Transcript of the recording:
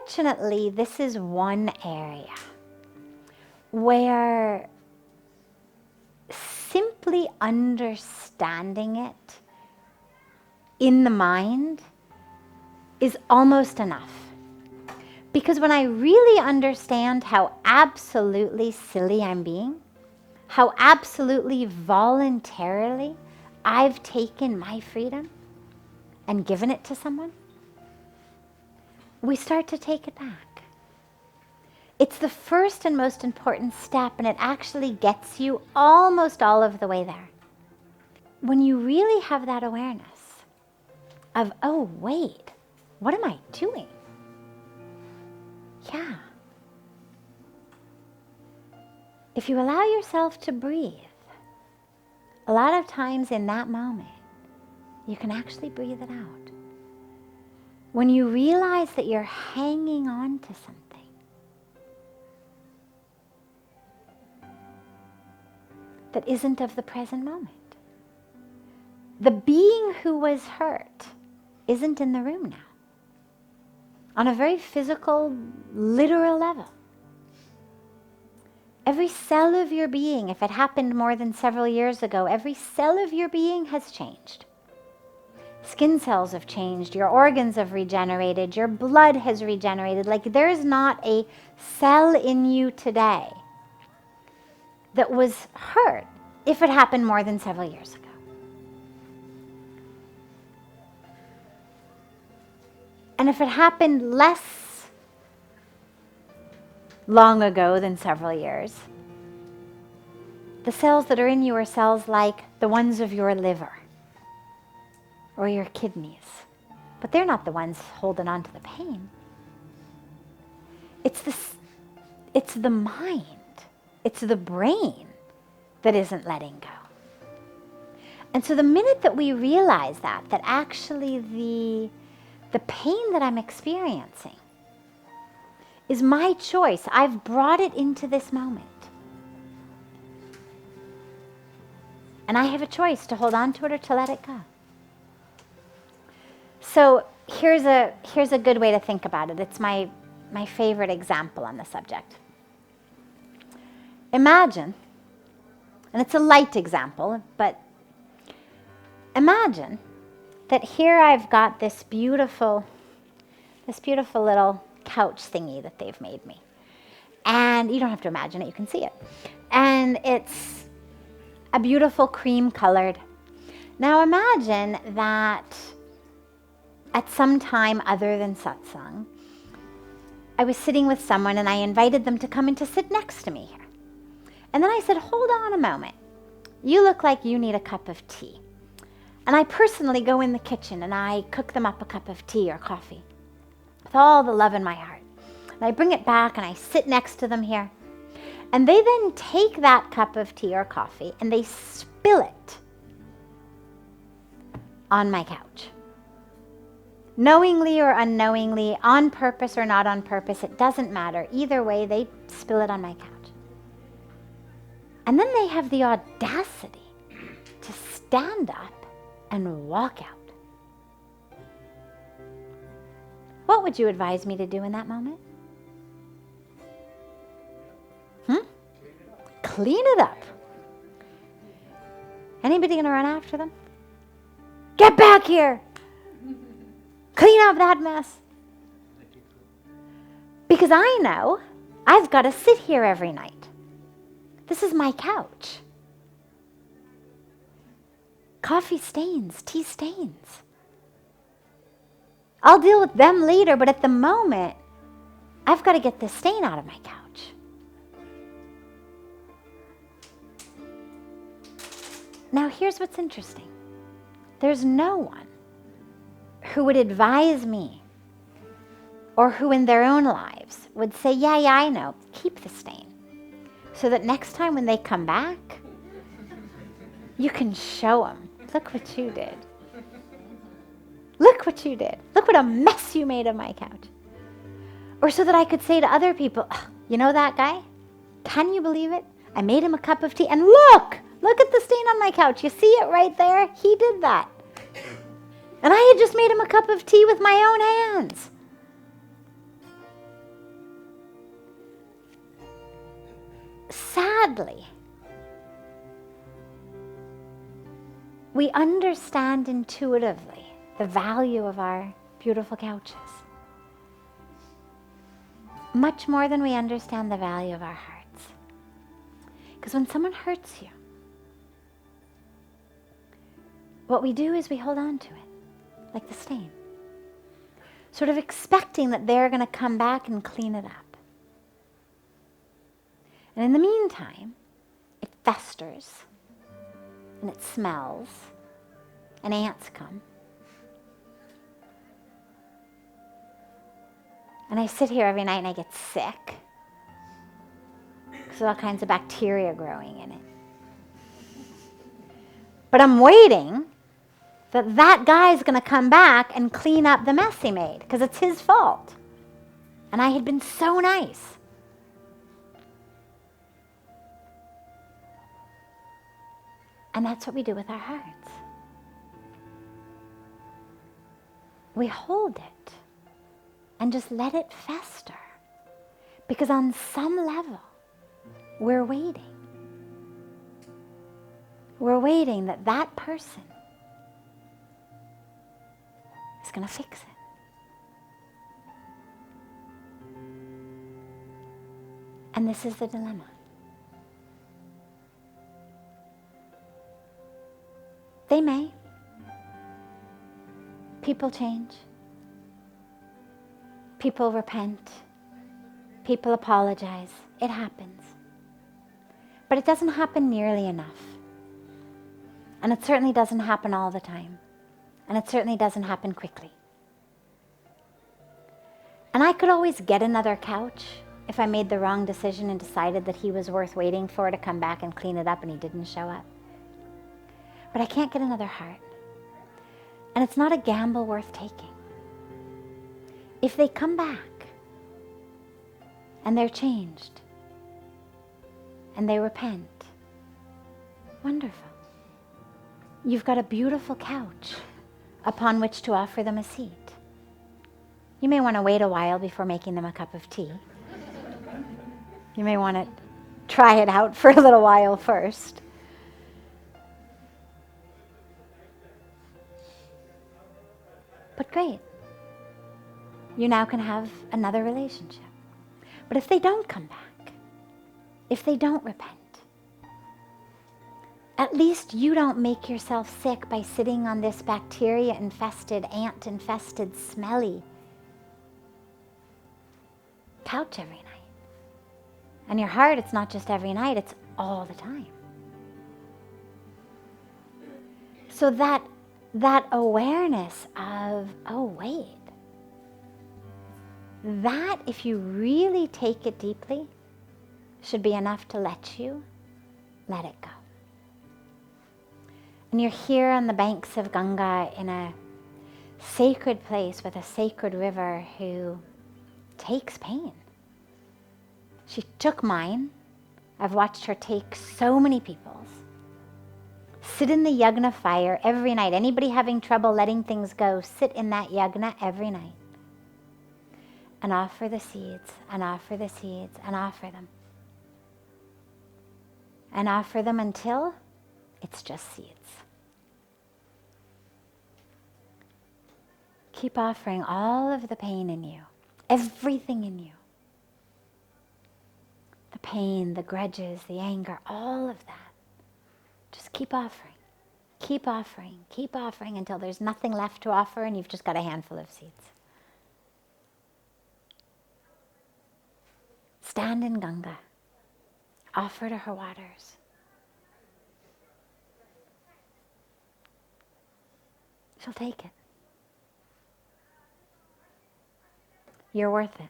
unfortunately, this is one area where simply understanding it in the mind is almost enough. Because when I really understand how absolutely silly I'm being, how absolutely voluntarily I've taken my freedom and given it to someone, we start to take it back. It's the first and most important step, and it actually gets you almost all of the way there. When you really have that awareness of, oh, wait, what am I doing? Yeah. If you allow yourself to breathe, a lot of times in that moment, you can actually breathe it out. When you realize that you're hanging on to something, that isn't of the present moment. The being who was hurt isn't in the room now. On a very physical, literal level. Every cell of your being, if it happened more than several years ago, every cell of your being has changed. Skin cells have changed, your organs have regenerated, your blood has regenerated. Like there's not a cell in you today that was hurt if it happened more than several years ago. And if it happened less long ago than several years, the cells that are in you are cells like the ones of your liver or your kidneys. But they're not the ones holding on to the pain. It's the mind, it's the brain that isn't letting go. And so the minute that we realize that actually the pain that I'm experiencing is my choice. I've brought it into this moment. And I have a choice to hold on to it or to let it go. So here's a good way to think about it. It's my favorite example on the subject. Imagine, and it's a light example, but imagine that here I've got this beautiful little couch thingy that they've made me. And you don't have to imagine it, you can see it. And it's a beautiful cream colored. Now imagine that at some time other than satsang, I was sitting with someone and I invited them to come in to sit next to me here. And then I said, hold on a moment. You look like you need a cup of tea. And I personally go in the kitchen and I cook them up a cup of tea or coffee with all the love in my heart. And I bring it back and I sit next to them here. And they then take that cup of tea or coffee and they spill it on my couch. Knowingly or unknowingly, on purpose or not on purpose, it doesn't matter. Either way, they spill it on my couch. And then they have the audacity to stand up and walk out. What would you advise me to do in that moment? Clean it up. Anybody gonna run after them? Get back here! Clean up that mess. Because I know I've got to sit here every night. This is my couch. Coffee stains, tea stains. I'll deal with them later, but at the moment, I've got to get this stain out of my couch. Now here's what's interesting. There's no one who would advise me or who in their own lives would say, yeah, I know, keep the stain. So that next time when they come back, you can show them, look what you did. Look what you did. Look what a mess you made of my couch. Or so that I could say to other people, oh, you know that guy? Can you believe it? I made him a cup of tea and look at the stain on my couch. You see it right there? He did that. And I had just made him a cup of tea with my own hands. sadly, we understand intuitively the value of our beautiful couches, much more than we understand the value of our hearts. Because when someone hurts you, what we do is we hold on to it, like the stain, sort of expecting that they're going to come back and clean it up. And in the meantime, it festers, and it smells, and ants come. And I sit here every night and I get sick, because there's all kinds of bacteria growing in it. But I'm waiting that guy's going to come back and clean up the mess he made, because it's his fault. And I had been so nice. And that's what we do with our hearts. We hold it and just let it fester, because on some level, we're waiting. We're waiting that person is going to fix it. And this is the dilemma. They may. People change. People repent. People apologize. It happens. But it doesn't happen nearly enough. And it certainly doesn't happen all the time. And it certainly doesn't happen quickly. And I could always get another couch if I made the wrong decision and decided that he was worth waiting for to come back and clean it up and he didn't show up. But I can't get another heart. And it's not a gamble worth taking. If they come back and they're changed and they repent, wonderful. You've got a beautiful couch upon which to offer them a seat. You may want to wait a while before making them a cup of tea. You may want to try it out for a little while first. But great. You now can have another relationship. But if they don't come back, if they don't repent, at least you don't make yourself sick by sitting on this bacteria-infested, ant-infested, smelly couch every night. And your heart, it's not just every night, it's all the time. So that awareness of, oh wait, that, if you really take it deeply, should be enough to let you let it go. And you're here on the banks of Ganga in a sacred place with a sacred river who takes pain. She took mine. I've watched her take so many people's. Sit in the yagna fire every night. Anybody having trouble letting things go, sit in that yagna every night. And offer the seeds, and offer the seeds, and offer them. And offer them until it's just seeds. Keep offering all of the pain in you, everything in you. The pain, the grudges, the anger, all of that. Just keep offering. Keep offering. Keep offering until there's nothing left to offer and you've just got a handful of seeds. Stand in Ganga. Offer to her waters. She'll take it. You're worth it.